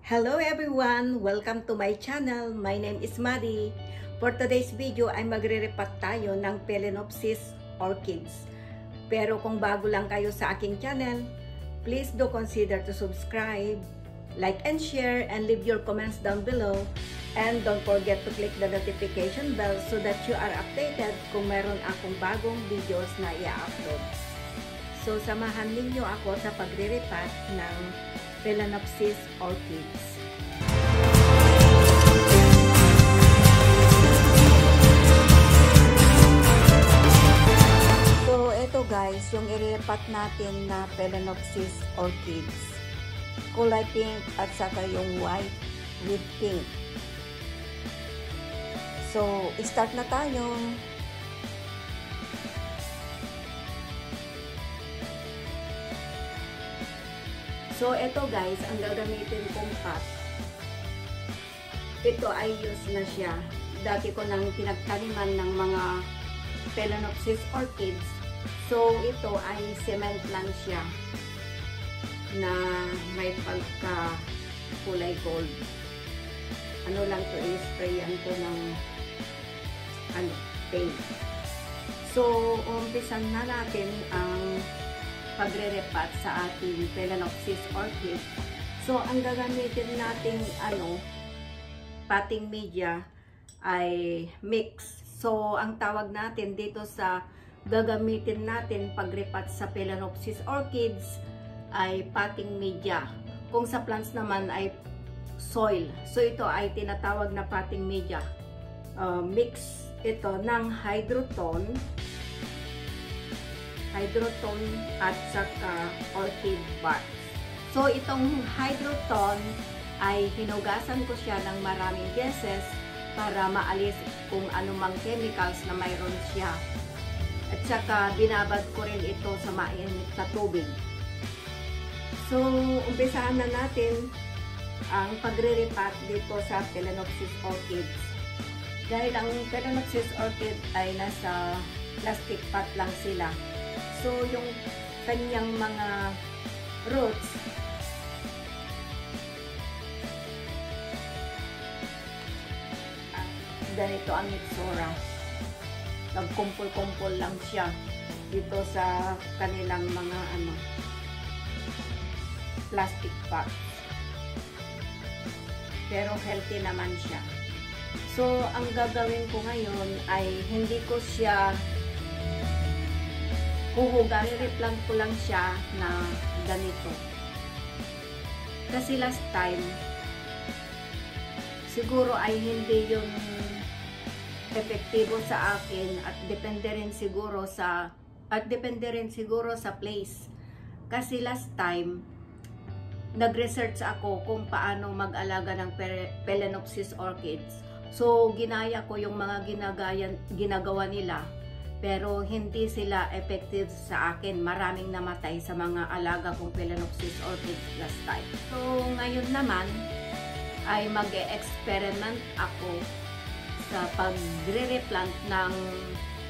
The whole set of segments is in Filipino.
Hello everyone! Welcome to my channel. My name is Maddie. For today's video ay magre-repack tayo ng Phalaenopsis orchids. Pero kung bago lang kayo sa aking channel, please do consider to subscribe, like and share, and leave your comments down below. And don't forget to click the notification bell so that you are updated kung meron akong bagong videos na i-upload. So samahan ninyo ako sa pagre-repack ng Phalaenopsis orchids. So ito guys, yung i-repack natin na Phalaenopsis orchids. Kulay pink at saka yung white with pink. So start na tayo. So, ito guys, ang gagamitin kong pot. Ito ay use na siya. Dati ko nang pinagtaniman ng mga Phalaenopsis orchids. So, ito ay cement lang siya na may pagka kulay gold. Ano lang to, i-sprayan ko ng paint. So, umpisan na natin ang pagre-repat sa ating Phalaenopsis orchid. So, ang gagamitin nating potting media ay mix. So, ang tawag natin dito sa gagamitin natin pagrepat sa Phalaenopsis orchids ay potting media. Kung sa plants naman ay soil. So, ito ay tinatawag na potting media. Mix ito ng hydrotone at saka orchid bark. So, itong hydrotone ay hinugasan ko siya ng maraming beses para maalis kung anumang chemicals na mayroon siya. At saka, binabad ko rin ito sa mainit na tubig. So, umpisahan na natin ang pagre-repat dito sa Phalaenopsis orchids. Dahil ang Phalaenopsis orchid ay nasa plastic pot lang sila. So, yung kanyang mga roots ganito ang itsura. Nagkumpul-kumpul lang siya dito sa kanilang mga plastic pots. Pero healthy naman siya. So, ang gagawin ko ngayon ay hindi ko siya huhugas, i-replant ko lang siya na ganito. Kasi last time, siguro ay hindi yun epektibo sa akin at depende rin siguro sa place. Kasi last time, nag-research ako kung paano mag-alaga ng Phalaenopsis orchids. So, ginaya ko yung mga ginagawa nila. Pero hindi sila effective sa akin. Maraming namatay sa mga alaga kong Phalaenopsis orchids last time. So, ngayon naman ay mag-e-experiment ako sa pagre-replant ng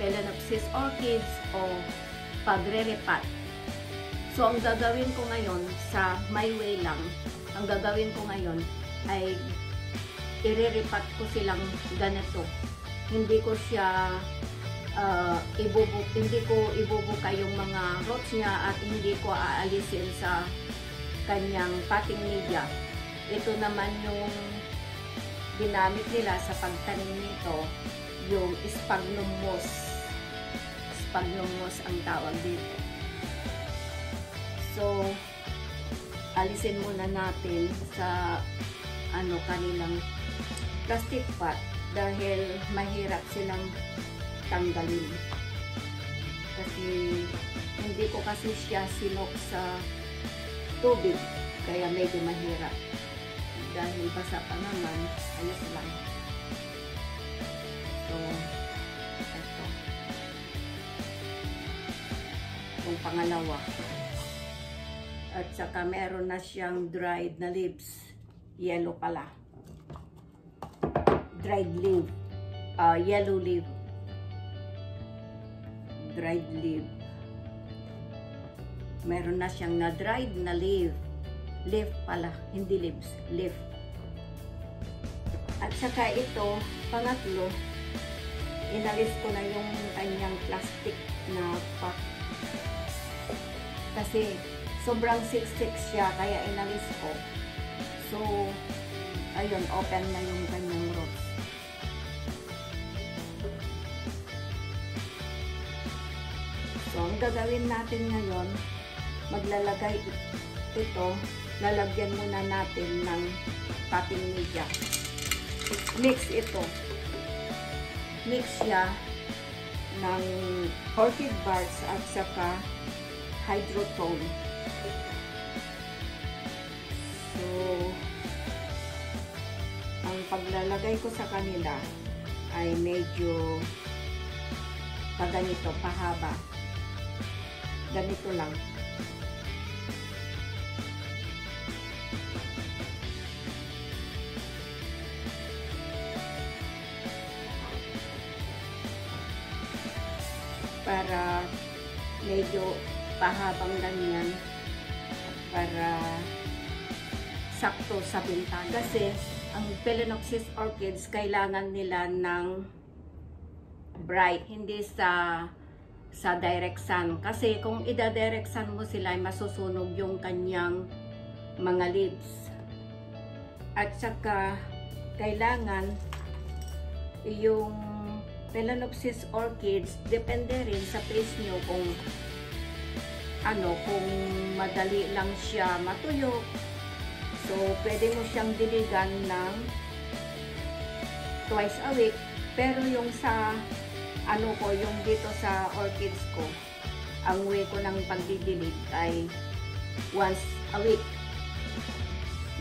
Phalaenopsis orchids o pagre-repat. So, ang gagawin ko ngayon sa my way lang, ang gagawin ko ngayon ay i-repat ko silang ganito. Hindi ko siya hindi ko ibubuka yung mga roots niya at hindi ko aalisin sa kanyang potting media. Ito naman yung ginamit nila sa pagtanim nito, yung sphagnum moss. Sphagnum moss ang tawag dito. So, alisin muna natin sa kanilang plastic pot dahil mahirap silang tanggalin. Kasi hindi ko kasi siya sinok sa tubig kaya medyo mahirap. Dahil basa pa naman, ayos lang. So, ito. Itong pangalawa. At saka meron na siyang dried na leaves. Yellow pala. Dried leaf. Yellow leaf. Dried leaf. Meron na siyang na dried na leaf. Leaf pala, hindi leaves, leaf. At saka ito, pangatlo, inalis ko na yung kanyang plastic na pot. Kasi sobrang siksik siya, kaya inalis ko. So, ayun, open na yung kanyang roots. So, ang gagawin natin ngayon, maglalagay ito, lalagyan muna natin ng potting media. Mix ito. Mix siya ng orchid barks at saka hydrotone. So, ang paglalagay ko sa kanila ay medyo paganito, pahaba. Ganito lang. Para medyo pahabang ganyan para sakto sa bintana. Kasi ang Phalaenopsis orchids kailangan nila ng bright, hindi sa direct sun. Kasi kung ida-direct sun mo sila ay masusunog yung kanyang mga leaves. At saka kailangan yung Phalaenopsis orchids, depende rin sa place nyo kung kung madali lang siya matuyo. So, pwede mo siyang diligan ng twice a week. Pero yung sa yung dito sa orchids ko, ang way ko ng pagdidilig ay once a week.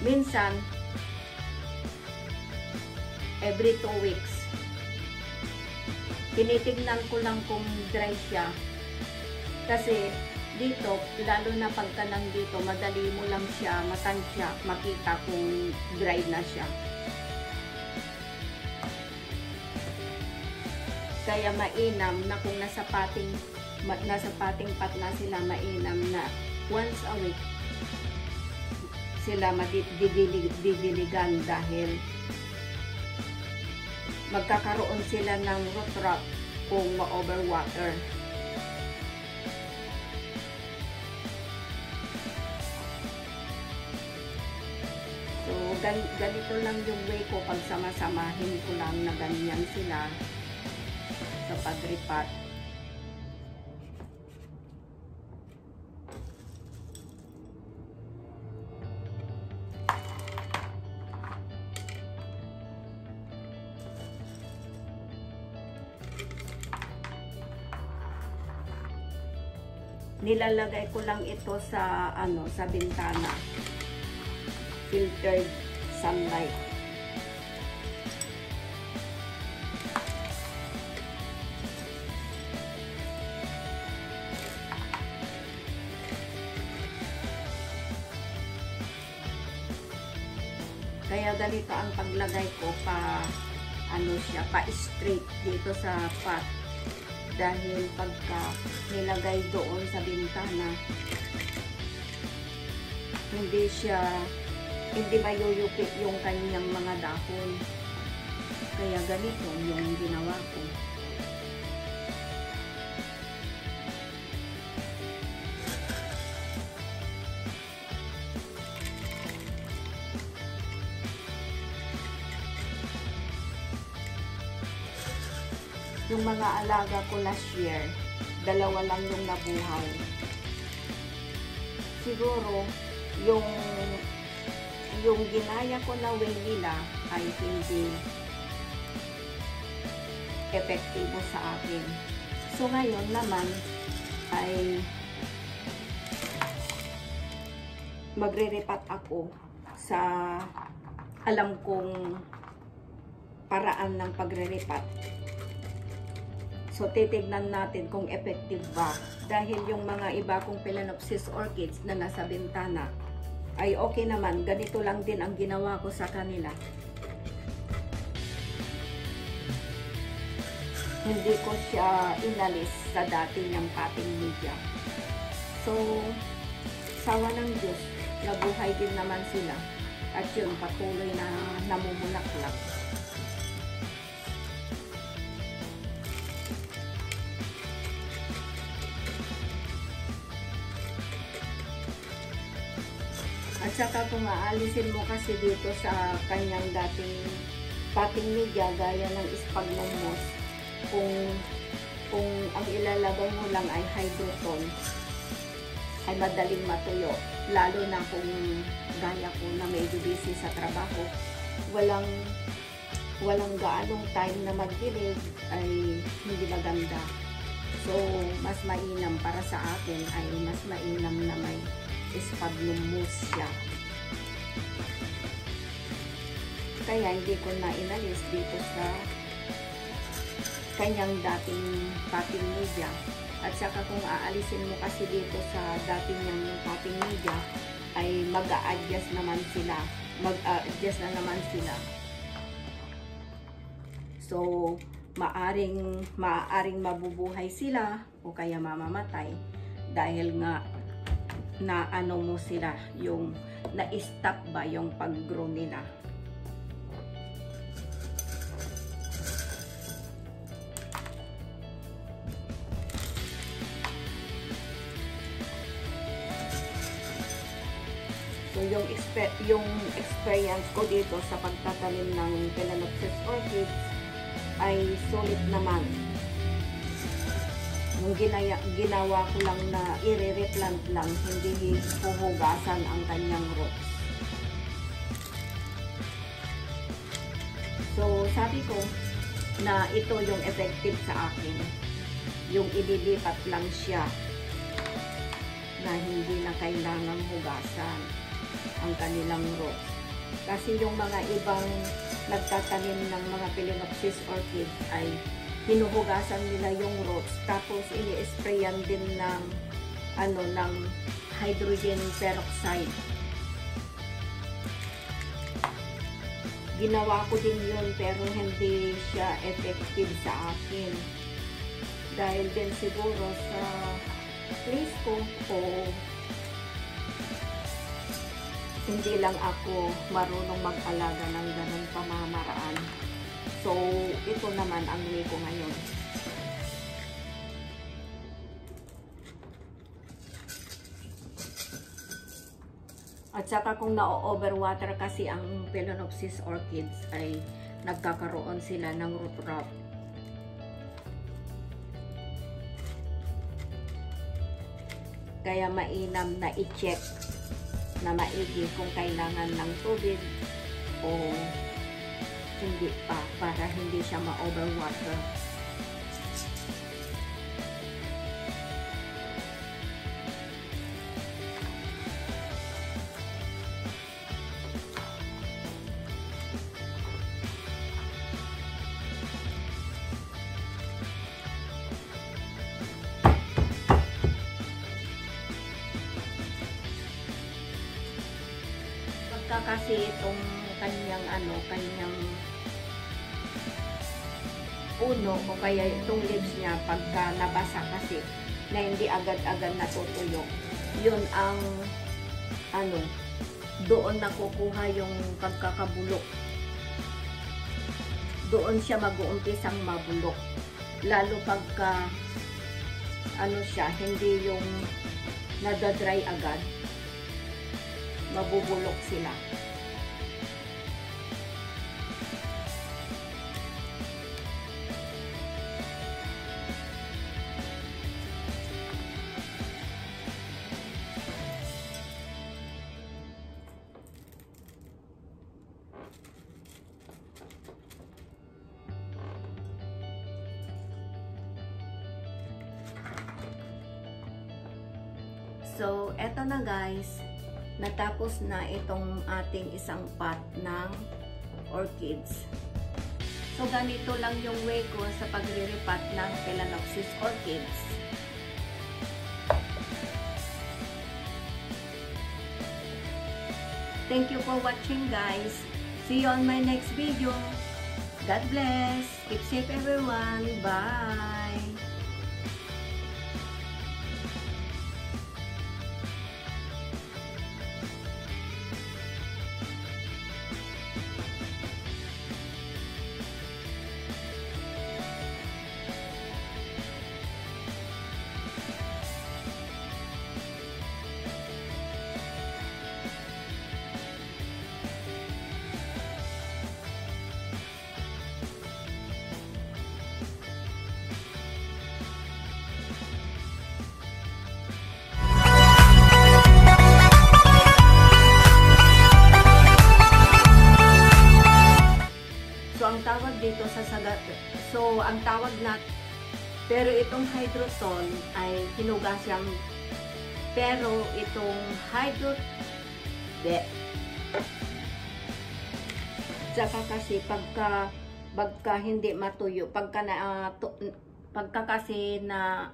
Minsan, every 2 weeks. Tinitignan ko lang kung dry siya. Kasi dito, lalo na pagka nandito, madali mo lang siya matansya, makita kung dry na siya. Kaya mainam na kung nasa pating pot na sila, mainam na once a week sila didiligan dahil magkakaroon sila ng root rot kung ma-overwater. So, ganito lang yung way ko pag sama-samahin ko lang na ganyan sila sa pag-repot. Nilalagay ko lang ito sa sa bintana. Filtered sunlight. Kaya ganito ang paglagay ko pa straight dito sa pot. Dahil pagka nilagay doon sa bintana, hindi mayuyupit yung kanyang mga dahon. Kaya ganito yung ginawa ko. Yung mga alaga ko last year, 2 lang yung nabuhay. Siguro, yung ginaya ko na way nila ay hindi epektibo sa akin. So, ngayon naman ay magre-repot ako sa alam kong paraan ng pagre-repot. So, titignan natin kung effective ba. Dahil yung mga iba kong Phalaenopsis orchids na nasa bintana ay okay naman. Ganito lang din ang ginawa ko sa kanila. Hindi ko siya inalis sa dati niyang potting media. So, sawa ng Diyos, nabuhay din naman sila. At yun, patuloy na namumulaklak. At saka kung aalisin mo kasi dito sa kanyang dating potting media, gaya ng sphagnum moss, kung ang ilalagay mo lang ay hydroton, ay madaling matuyo. Lalo na kung gaya ko na medyo busy sa trabaho, walang gaanong time na magdilig, ay hindi maganda. So, mas mainam para sa akin ay mas mainam na may sphagnum moss siya. Kaya hindi ko na inalis dito sa kanyang dating potting media. At saka kung aalisin mo kasi dito sa dating niyang potting media, ay mag-a-adjust naman sila. Mag-a-adjust na naman sila. So, maaaring mabubuhay sila o kaya mamamatay dahil nga na ano mo sila, yung na-stop ba yung pag-grow nila. So, yung experience ko dito sa pagtatanim ng Phalaenopsis orchids ay solid naman. Yung ginawa ko lang na i-replant lang, hindi huhugasan ang kanyang roots. So, sabi ko na ito yung effective sa akin. Yung ililipat lang siya na hindi na kailangang hugasan ang kanilang roots. Kasi yung mga ibang nagtatanim ng mga Phalaenopsis orchids ay hinuhugasan nila yung roots, tapos ini-sprayan din ng ng hydrogen peroxide. Ginawa ko din yun pero hindi siya effective sa akin. Dahil din siguro sa place ko o hindi lang ako marunong mag-alaga ng ganun pamamaraan. So, ito naman ang way ko ngayon. At saka kung na-overwater kasi ang Phalaenopsis orchids ay nagkakaroon sila ng root rot. Kaya mainam na i-check na maigi kung kailangan ng tubig o hindi pa, para hindi siya ma-overwater. Pagka kasi itong kanyang kanyang puno o kaya itong leaves niya, pagka nabasa kasi na hindi agad-agad natutuyo, yun ang doon nakukuha yung pagkakabulok. Doon siya mag-uumpisang mabulok. Lalo pagka siya, hindi yung nadadry agad, mabubulok sila. So, eto na guys, natapos na itong ating isang pot ng orchids. So, ganito lang yung way ko sa pagre-repot ng Phalaenopsis orchids. Thank you for watching guys. See you on my next video. God bless. Keep safe everyone. Bye. ang tawag na, pero itong hydrosol ay hinugasan, pero itong saka kasi pagka hindi matuyo, pagka kasi na